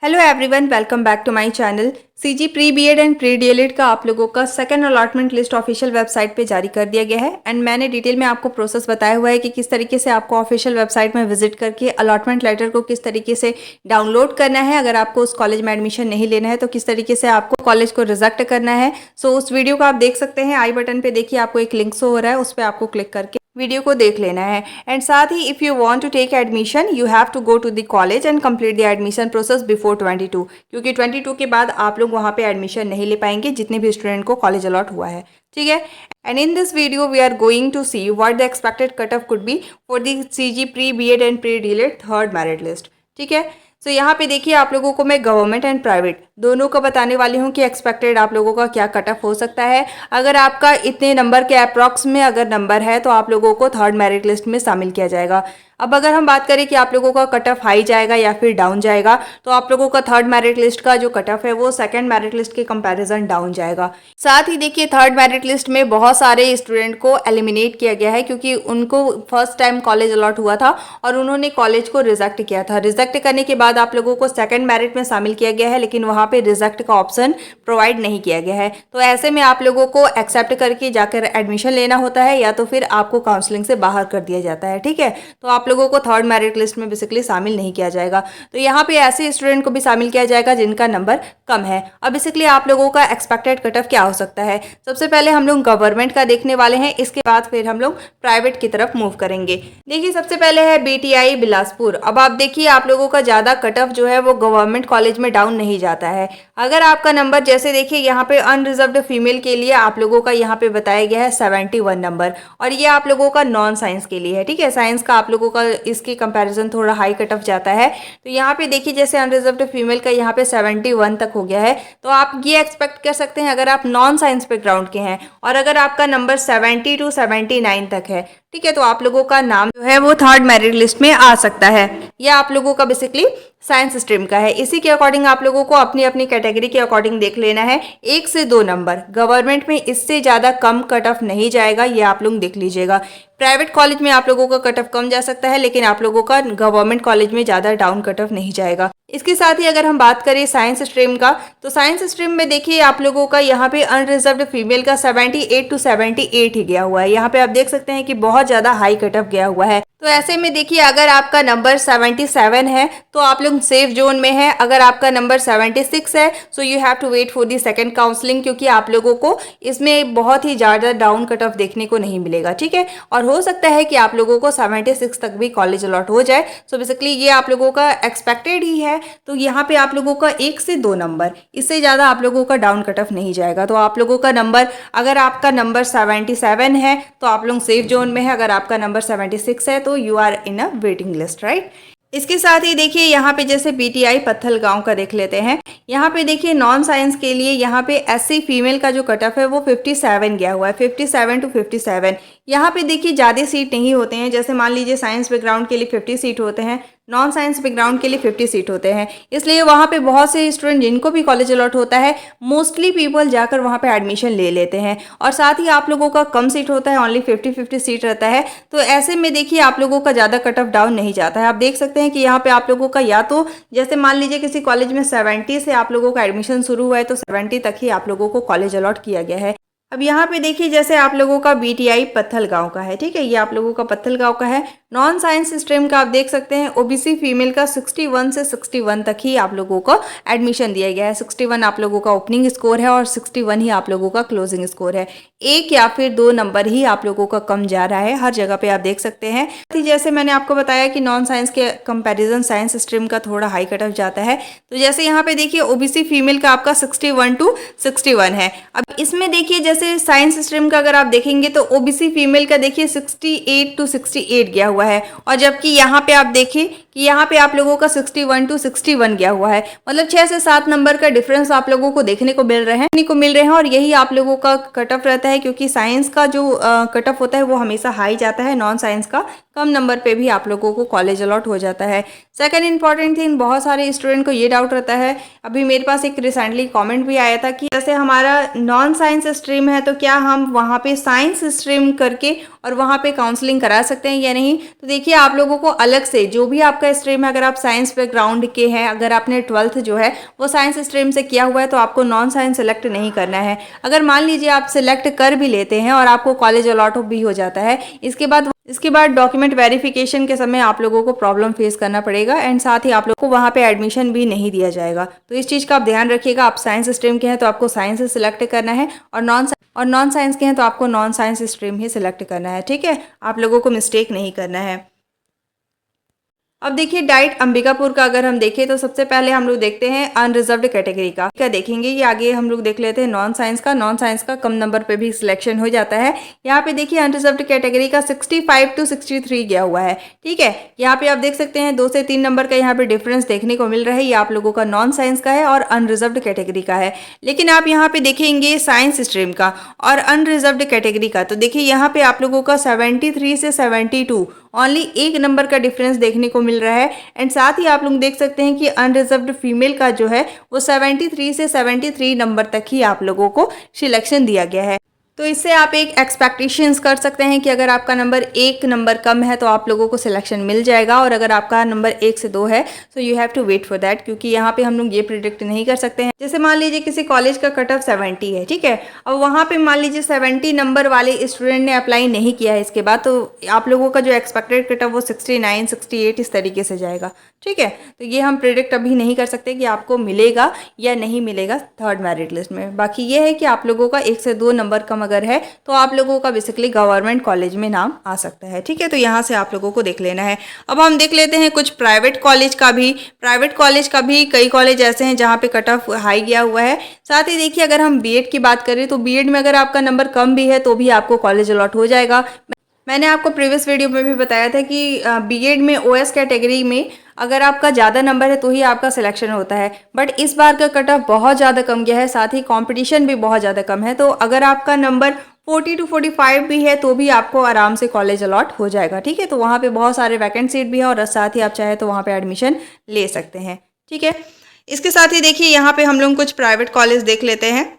Hello everyone, welcome back to my channel. CG pre BEd and pre DElEd का आप लोगों का second allotment list official website पे जारी कर दिया गया है एंड मैंने डिटेल में आपको प्रोसेस बताया हुआ है कि किस तरीके से आपको ऑफिशियल वेबसाइट में विजिट करके अलॉटमेंट लेटर को किस तरीके से डाउनलोड करना है। अगर आपको उस कॉलेज में एडमिशन नहीं लेना है तो किस तरीके से आपको कॉलेज को रिजेक्ट करना है। सो उस वीडियो को आप देख सकते हैं, आई बटन पे देखिए आपको एक लिंक शो हो रहा है, उस पर आपको क्लिक करके वीडियो को देख लेना है। एंड साथ ही if you want to take admission you have to go to the college and complete the admission process before 22, क्योंकि 22 के बाद आप लोग वहाँ पे एडमिशन नहीं ले पाएंगे जितने भी स्टूडेंट को कॉलेज अलॉट हुआ है। ठीक है। And in this video we are going to see what the expected cut off could be for the CG pre BEd and pre DElEd third merit list. ठीक है। सो यहाँ पे देखिए आप लोगों को मैं गवर्नमेंट एंड प्राइवेट दोनों का बताने वाली हूँ कि एक्सपेक्टेड आप लोगों का क्या कट ऑफ हो सकता है। अगर आपका इतने नंबर के अप्रॉक्स में अगर नंबर है तो आप लोगों को थर्ड मेरिट लिस्ट में शामिल किया जाएगा। अब अगर हम बात करें कि आप लोगों का कट ऑफ हाई जाएगा या फिर डाउन जाएगा, तो आप लोगों का थर्ड मेरिट लिस्ट का जो कट ऑफ है वो सेकंड मेरिट लिस्ट के कंपैरिजन डाउन जाएगा। साथ ही देखिए थर्ड मेरिट लिस्ट में बहुत सारे स्टूडेंट को एलिमिनेट किया गया है क्योंकि उनको फर्स्ट टाइम कॉलेज अलॉट हुआ था और उन्होंने कॉलेज को रिजेक्ट किया था। रिजेक्ट करने के बाद आप लोगों को सेकंड मेरिट में शामिल किया गया है, लेकिन वहाँ पे रिजेक्ट का ऑप्शन प्रोवाइड नहीं किया गया है। तो ऐसे में आप लोगों को एक्सेप्ट करके जाकर एडमिशन लेना होता है या तो फिर आपको काउंसलिंग से बाहर कर दिया जाता है। ठीक है। तो आप लोगों को थर्ड मेरिट लिस्ट में बेसिकली शामिल नहीं किया जाएगा। तो यहाँ पे ऐसे स्टूडेंट को भी शामिल किया जाएगा जिनका नंबर कम है। अब बेसिकली आप लोगों का एक्सपेक्टेड कट ऑफ क्या हो सकता है, सबसे पहले हम लोग गवर्नमेंट का देखने वाले हैं, इसके बाद फिर हम लोग प्राइवेट की तरफ मूव करेंगे। देखिए सबसे पहले है बीटीआई बिलासपुर। अब आप देखिए आप लोगों का ज्यादा कट ऑफ जो है वो गवर्नमेंट कॉलेज में डाउन नहीं जाता है। अगर आपका नंबर जैसे देखिए यहाँ पे अनरिजर्व्ड फीमेल के लिए आप लोगों का यहाँ पे बताया गया है 71 नंबर, और ये आप लोगों का नॉन साइंस के लिए है। ठीक है। साइंस का आप लोगों का इसके कंपैरिजन थोड़ा हाई कट ऑफ जाता है। तो यहाँ पे देखिए जैसे अनरिजर्व्ड फीमेल का यहाँ पे 71 तक हो गया है, तो आप ये एक्सपेक्ट कर सकते हैं अगर आप नॉन साइंस बैकग्राउंड के हैं और अगर आपका नंबर 70 to 79 तक है, ठीक है, तो आप लोगों का नाम जो है वो थर्ड मेरिट लिस्ट में आ सकता है। यह आप लोगों का बेसिकली साइंस स्ट्रीम का है। इसी के अकॉर्डिंग आप लोगों को अपनी अपनी कैटेगरी के अकॉर्डिंग देख लेना है। 1 से 2 नंबर गवर्नमेंट में इससे ज़्यादा कम कट ऑफ नहीं जाएगा, ये आप लोग देख लीजिएगा। प्राइवेट कॉलेज में आप लोगों का कट ऑफ कम जा सकता है, लेकिन आप लोगों का गवर्नमेंट कॉलेज में ज़्यादा डाउन कट ऑफ नहीं जाएगा। इसके साथ ही अगर हम बात करें साइंस स्ट्रीम का, तो साइंस स्ट्रीम में देखिए आप लोगों का यहाँ पे अनरिजर्व्ड फीमेल का 78 to 78 ही गया हुआ है। यहाँ पे आप देख सकते हैं कि बहुत ज़्यादा हाई कट ऑफ गया हुआ है। तो ऐसे में देखिए अगर आपका नंबर 77 है तो आप लोग सेफ जोन में है। अगर आपका नंबर 76 है so you have to wait for the second counselling, क्योंकि आप लोगों को इसमें बहुत ही ज़्यादा डाउन कट ऑफ देखने को नहीं मिलेगा। ठीक है। और हो सकता है कि आप लोगों को 76 तक भी कॉलेज अलॉट हो जाए। सो बेसिकली ये आप लोगों का एक्सपेक्टेड ही है। तो यहाँ पे आप लोगों का 1 से 2 नंबर, इससे ज़्यादा आप लोगों का डाउन कट ऑफ नहीं जाएगा। तो आप लोगों का नंबर, अगर आपका नंबर 77 है तो आप लोग सेफ जोन में है। अगर आपका नंबर 76 है तो you are in a waiting list, right. इसके साथ ही देखिए यहाँ पे जैसे बीटीआई पत्थलगांव का देख लेते हैं। यहाँ पे देखिए नॉन साइंस के लिए यहाँ पे एससी फीमेल का जो कट ऑफ है वो 57 गया हुआ है, 57 to 57। यहाँ पे देखिए ज़्यादा सीट नहीं होते हैं, जैसे मान लीजिए साइंस बैकग्राउंड के लिए 50 सीट होते हैं, नॉन साइंस बैकग्राउंड के लिए 50 सीट होते हैं। इसलिए वहाँ पे बहुत से स्टूडेंट जिनको भी कॉलेज अलॉट होता है मोस्टली पीपल जाकर वहाँ पे एडमिशन ले लेते हैं। और साथ ही आप लोगों का कम सीट होता है, ओनली 50-50 सीट रहता है। तो ऐसे में देखिए आप लोगों का ज़्यादा कट ऑफ डाउन नहीं जाता है। आप देख सकते हैं कि यहाँ पे आप लोगों का या तो जैसे मान लीजिए किसी कॉलेज में 70 से आप लोगों का एडमिशन शुरू हुआ है तो 70 तक ही आप लोगों को कॉलेज अलॉट किया गया है। अब यहाँ पे देखिए जैसे आप लोगों का बीटीआई पत्थलगांव का है, ठीक है, ये आप लोगों का पत्थलगांव का है। नॉन साइंस स्ट्रीम का आप देख सकते हैं ओबीसी फीमेल का 61 से 61 तक ही आप लोगों को एडमिशन दिया गया है। 61 आप लोगों का ओपनिंग स्कोर है और 61 ही आप लोगों का क्लोजिंग स्कोर है। 1 या फिर 2 नंबर ही आप लोगों का कम जा रहा है, हर जगह पे आप देख सकते हैं। जैसे मैंने आपको बताया कि नॉन साइंस के कंपेरिजन साइंस स्ट्रीम का थोड़ा हाई कट ऑफ जाता है। तो जैसे यहाँ पे देखिए ओबीसी फीमेल का आपका 61 to 61 है। अब इसमें देखिए जैसे साइंस स्ट्रीम का अगर आप देखेंगे तो ओबीसी फीमेल का देखिए 68 to 68 गया हुआ है, और जबकि यहाँ पे आप देखिए कि यहाँ पे आप लोगों का 61 to 61 गया हुआ है। मतलब 6 से 7 नंबर का डिफरेंस आप लोगों को देखने को मिल रहे हैं और यही आप लोगों का कट ऑफ रहता है, क्योंकि साइंस का जो कट ऑफ होता है वो हमेशा हाई जाता है, नॉन साइंस का कम नंबर पे भी आप लोगों को कॉलेज अलॉट हो जाता है। सेकंड इंपॉर्टेंट थिंग, बहुत सारे स्टूडेंट को ये डाउट रहता है, अभी मेरे पास एक रिसेंटली कमेंट भी आया था कि जैसे हमारा नॉन साइंस स्ट्रीम है तो क्या हम वहाँ पे साइंस स्ट्रीम करके और वहाँ पे काउंसलिंग करा सकते हैं या नहीं। तो देखिए आप लोगों को अलग से जो भी आपका आपका स्ट्रीम है, अगर आप साइंस बैकग्राउंड के हैं, अगर आपने 12th जो है वो साइंस स्ट्रीम से किया हुआ है तो आपको नॉन साइंस सेलेक्ट नहीं करना है। अगर मान लीजिए आप सिलेक्ट कर भी लेते हैं और आपको कॉलेज अलॉट भी हो जाता है, इसके बाद डॉक्यूमेंट वेरिफिकेशन के समय आप लोगों को प्रॉब्लम फेस करना पड़ेगा एंड साथ ही आप लोगों को वहाँ पे एडमिशन भी नहीं दिया जाएगा। तो इस चीज़ का आप ध्यान रखिएगा। आप साइंस स्ट्रीम के हैं तो आपको साइंस से सिलेक्ट करना है, और नॉन साइंस के हैं तो आपको नॉन साइंस स्ट्रीम ही सिलेक्ट करना है। ठीक है, आप लोगों को मिस्टेक नहीं करना है। अब देखिए डाइट अंबिकापुर का अगर हम देखें तो सबसे पहले हम लोग देखते हैं अनरिजर्व्ड कैटेगरी का क्या देखेंगे। ये आगे हम लोग देख लेते हैं नॉन साइंस का कम नंबर पे भी सिलेक्शन हो जाता है। यहाँ पे देखिए अनरिजर्व्ड कैटेगरी का 65 to 63 गया हुआ है। ठीक है, यहाँ पे आप देख सकते हैं 2 से 3 नंबर का यहाँ पे डिफरेंस देखने को मिल रहा है। ये आप लोगों का नॉन साइंस का है और अनरिजर्व्ड कैटेगरी का है। लेकिन आप यहाँ पे देखेंगे साइंस स्ट्रीम का और अनरिजर्व्ड कैटेगरी का, तो देखिए यहाँ पे आप लोगों का 73 से 72 ओनली 1 नंबर का डिफरेंस देखने को मिल रहा है। एंड साथ ही आप लोग देख सकते हैं कि अनरिजर्व्ड फीमेल का जो है वो 73 से 73 नंबर तक ही आप लोगों को सिलेक्शन दिया गया है। तो इससे आप एक एक्सपेक्टेशंस कर सकते हैं कि अगर आपका नंबर 1 नंबर कम है तो आप लोगों को सिलेक्शन मिल जाएगा, और अगर आपका नंबर 1 से 2 है तो you have to wait for that, क्योंकि यहाँ पे हम लोग ये प्रिडिक्ट नहीं कर सकते हैं। जैसे मान लीजिए किसी कॉलेज का कट ऑफ 70 है, ठीक है, अब वहाँ पे मान लीजिए 70 नंबर वाले स्टूडेंट ने अप्लाई नहीं किया है इसके बाद, तो आप लोगों का जो एक्सपेक्टेड कट ऑफ वो 69 68 इस तरीके से जाएगा। ठीक है, तो ये हम प्रिडिक्ट अभी नहीं कर सकते कि आपको मिलेगा या नहीं मिलेगा थर्ड मेरिट लिस्ट में। बाकी ये है कि आप लोगों का 1 से 2 नंबर कम अगर है तो आप लोगों का बेसिकली गवर्नमेंट कॉलेज में नाम आ सकता है। ठीक है, तो यहाँ से आप लोगों को देख लेना है। अब हम देख लेते हैं कुछ प्राइवेट कॉलेज का भी कई कॉलेज ऐसे हैं जहाँ पे कट ऑफ हाई गया हुआ है। साथ ही देखिए अगर हम बीएड की बात करें तो बीएड में अगर आपका नंबर कम भी है तो भी आपको कॉलेज अलॉट हो जाएगा। मैंने आपको प्रीवियस वीडियो में भी बताया था कि बीएड में ओएस कैटेगरी में अगर आपका ज़्यादा नंबर है तो ही आपका सिलेक्शन होता है, बट इस बार का कट ऑफ बहुत ज़्यादा कम गया है, साथ ही कंपटीशन भी बहुत ज़्यादा कम है। तो अगर आपका नंबर 40 to 45 भी है तो भी आपको आराम से कॉलेज अलॉट हो जाएगा। ठीक है, तो वहाँ पे बहुत सारे वैकेंट सीट भी है और साथ ही आप चाहे तो वहाँ पे एडमिशन ले सकते हैं। ठीक है, इसके साथ ही देखिए यहाँ पे हम लोग कुछ प्राइवेट कॉलेज देख लेते हैं।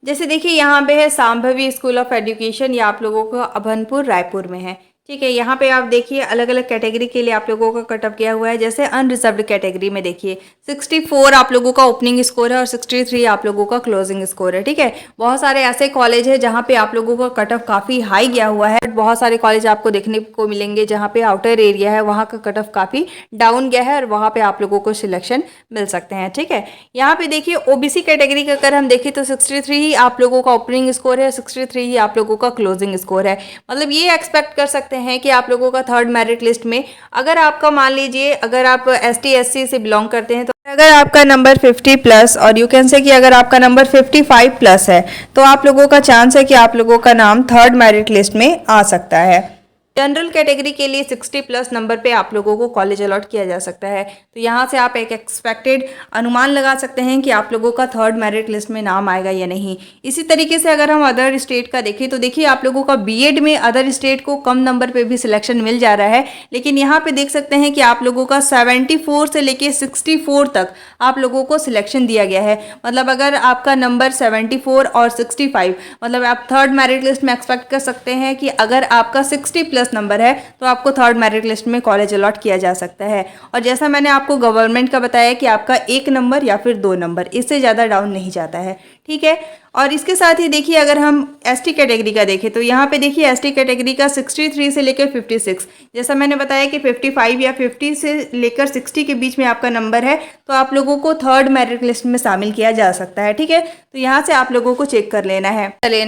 जैसे देखिए यहाँ पे है सांभवी स्कूल ऑफ एजुकेशन, ये आप लोगों का अभनपुर रायपुर में है। ठीक है, यहाँ पे आप देखिए अलग अलग कैटेगरी के लिए आप लोगों का कट ऑफ किया हुआ है। जैसे अनरिजर्व्ड कैटेगरी में देखिए 64 आप लोगों का ओपनिंग स्कोर है और 63 आप लोगों का क्लोजिंग स्कोर है। ठीक है, बहुत सारे ऐसे कॉलेज है जहाँ पे आप लोगों का कट ऑफ काफ़ी हाई गया हुआ है। बहुत सारे कॉलेज आपको देखने को मिलेंगे जहाँ पे आउटर एरिया है वहाँ का कट ऑफ काफ़ी डाउन गया है और वहाँ पे आप लोगों को सिलेक्शन मिल सकते हैं। ठीक है, यहाँ पे देखिए ओबीसी कैटेगरी का अगर हम देखें तो 63 ही आप लोगों का ओपनिंग स्कोर है, 63 ही आप लोगों का क्लोजिंग स्कोर है। मतलब ये एक्सपेक्ट कर सकते हैं कि आप लोगों का थर्ड मेरिट लिस्ट में अगर आपका मान लीजिए अगर आप एसटी एससी से बिलोंग करते हैं तो अगर आपका नंबर 50 प्लस और यू कैन से कि अगर आपका नंबर 55 प्लस है तो आप लोगों का चांस है कि आप लोगों का नाम थर्ड मेरिट लिस्ट में आ सकता है। जनरल कैटेगरी के लिए 60 प्लस नंबर पे आप लोगों को कॉलेज अलॉट किया जा सकता है। तो यहाँ से आप एक एक्सपेक्टेड अनुमान लगा सकते हैं कि आप लोगों का थर्ड मेरिट लिस्ट में नाम आएगा या नहीं। इसी तरीके से अगर हम अदर स्टेट का देखें तो देखिए आप लोगों का बीएड में अदर स्टेट को कम नंबर पे भी सिलेक्शन मिल जा रहा है, लेकिन यहाँ पे देख सकते हैं कि आप लोगों का 74 से लेके 64 तक आप लोगों को सिलेक्शन दिया गया है। मतलब अगर आपका नंबर 74 और 65 मतलब आप थर्ड मेरिट लिस्ट में एक्सपेक्ट कर सकते हैं कि अगर आपका 60 प्लस नंबर है तो आपको थर्ड मेरिट लिस्ट में कॉलेज अलॉट किया जा सकता है। और जैसा मैंने आपको गवर्नमेंट का बताया कि आपका 1 नंबर या फिर 2 नंबर, इससे ज़्यादा डाउन नहीं जाता है। ठीक है, और इसके साथ ही देखिए अगर हम एसटी कैटेगरी का देखें तो यहाँ पे देखिए एसटी कैटेगरी का 63 से लेकर 56, जैसा मैंने बताया कि 55 या 50 से लेकर 60 के बीच में आपका नंबर है तो आप लोगों को थर्ड मेरिट लिस्ट में शामिल किया जा सकता है। ठीक है, तो यहाँ से आप लोगों को चेक कर लेना है।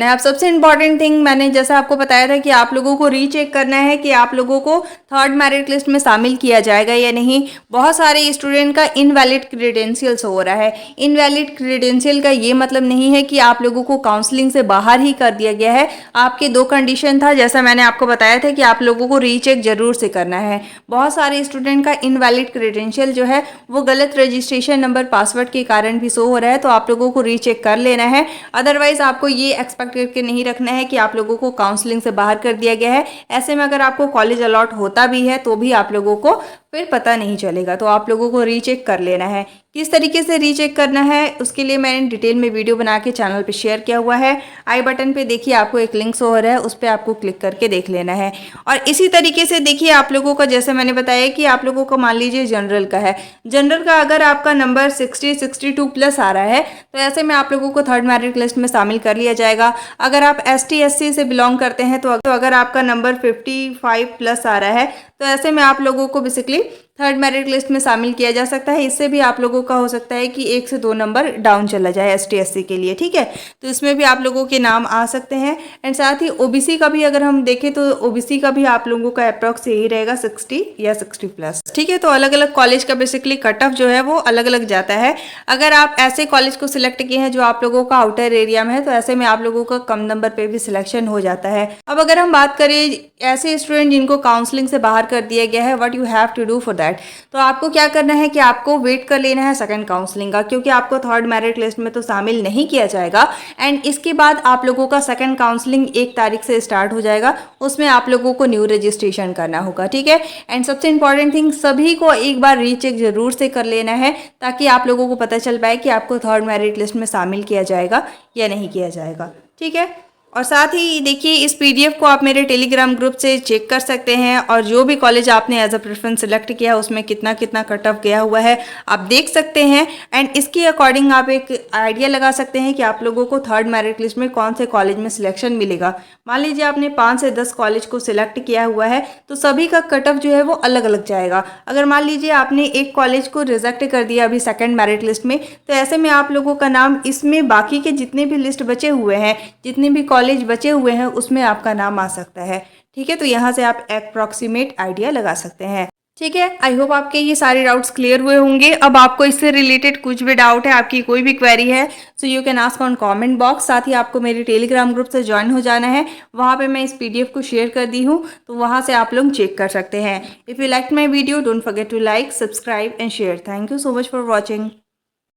अब सबसे इंपॉर्टेंट थिंग मैंने जैसा आपको बताया था कि आप लोगों को रीचेक करना है कि आप लोगों को थर्ड मेरिट लिस्ट में शामिल किया जाएगा या नहीं। बहुत सारे स्टूडेंट का इनवैलिड क्रीडेंशियल्स हो रहा है। इनवैलिड क्रीडेंशियल का ये मतलब नहीं है कि आप लोगों को काउंसलिंग से बाहर ही कर दिया गया है। आपके 2 कंडीशन था, जैसा मैंने आपको बताया था कि आप लोगों को रीचेक जरूर से करना है। बहुत सारे स्टूडेंट का इनवैलिड क्रीडेंशियल जो है वो गलत रजिस्ट्रेशन नंबर पासवर्ड के कारण भी शो हो रहा है, तो आप लोगों को रीचेक कर लेना है। अदरवाइज आपको ये एक्सपेक्ट करके नहीं रखना है कि आप लोगों को काउंसलिंग से बाहर कर दिया गया है। ऐसे में अगर आपको कॉलेज अलॉट होता भी है तो भी आप लोगों को फिर पता नहीं चलेगा। तो आप लोगों को रीचेक कर लेना है। किस तरीके से रीचेक करना है उसके लिए मैंने डिटेल में वीडियो बना के चैनल पे शेयर किया हुआ है। आई बटन पे देखिए आपको एक लिंक शो हो रहा है, उस पर आपको क्लिक करके देख लेना है। और इसी तरीके से देखिए आप लोगों का, जैसे मैंने बताया कि आप लोगों का मान लीजिए जनरल का है, जनरल का अगर आपका नंबर 62 प्लस आ रहा है तो ऐसे में आप लोगों को थर्ड मेरिट लिस्ट में शामिल कर लिया जाएगा। अगर आप ST SC से बिलोंग करते हैं तो अगर आपका नंबर 55 प्लस आ रहा है तो ऐसे में आप लोगों को बेसिकली थर्ड मेरिट लिस्ट में शामिल किया जा सकता है। इससे भी आप लोगों का हो सकता है कि 1 से 2 नंबर डाउन चला जाए ST SC के लिए, ठीक है। तो इसमें भी आप लोगों के नाम आ सकते हैं। एंड साथ ही OBC का भी अगर हम देखें तो OBC का भी आप लोगों का अप्रॉक्स यही रहेगा 60 या 60 प्लस, ठीक है। तो अलग अलग कॉलेज का बेसिकली कट ऑफ जो है वो अलग अलग जाता है। अगर आप ऐसे कॉलेज को सिलेक्ट किए हैं जो आप लोगों का आउटर एरिया में है तो ऐसे में आप लोगों का कम नंबर पे भी सिलेक्शन हो जाता है। अब अगर हम बात करें ऐसे स्टूडेंट जिनको काउंसलिंग से बाहर कर दिया गया है, what you have to do for that, तो आपको क्या करना है कि आपको वेट कर लेना है सेकंड काउंसलिंग का, क्योंकि आपको थर्ड मेरिट लिस्ट में तो शामिल नहीं किया जाएगा। एंड इसके बाद आप लोगों का सेकंड काउंसलिंग 1 तारीख से स्टार्ट हो जाएगा। उसमें आप लोगों को न्यू रजिस्ट्रेशन करना होगा, ठीक है। एंड सबसे इंपॉर्टेंट थिंग, सभी को एक बार रीचेक जरूर से कर लेना है ताकि आप लोगों को पता चल पाए कि आपको थर्ड मेरिट लिस्ट में शामिल किया जाएगा या नहीं किया जाएगा, ठीक है। और साथ ही देखिए इस PDF को आप मेरे टेलीग्राम ग्रुप से चेक कर सकते हैं और जो भी कॉलेज आपने एज अ प्रेफरेंस सेलेक्ट किया उसमें कितना कितना कट ऑफ गया हुआ है आप देख सकते हैं। एंड इसके अकॉर्डिंग आप एक आइडिया लगा सकते हैं कि आप लोगों को थर्ड मेरिट लिस्ट में कौन से कॉलेज में सिलेक्शन मिलेगा। मान लीजिए आपने 5 से 10 कॉलेज को सिलेक्ट किया हुआ है तो सभी का कट ऑफ जो है वो अलग अलग जाएगा। अगर मान लीजिए आपने एक कॉलेज को रिजेक्ट कर दिया अभी सेकेंड मेरिट लिस्ट में, तो ऐसे में आप लोगों का नाम इसमें बाकी के जितने भी लिस्ट बचे हुए हैं, जितने भी कॉलेज बचे हुए हैं उसमें आपका नाम आ सकता है, ठीक है। तो यहाँ से आप अप्रॉक्सीमेट आइडिया लगा सकते हैं, ठीक है। आई होप आपके ये सारे डाउट्स क्लियर हुए होंगे। अब आपको इससे रिलेटेड कुछ भी डाउट है, आपकी कोई भी क्वेरी है, so you can ask on comment box. साथ ही आपको मेरे टेलीग्राम ग्रुप से ज्वाइन हो जाना है, वहाँ पे मैं इस PDF को शेयर कर दी हूँ, तो वहाँ से आप लोग चेक कर सकते हैं। If you like my video don't forget to like, subscribe and share. Thank you so much for watching.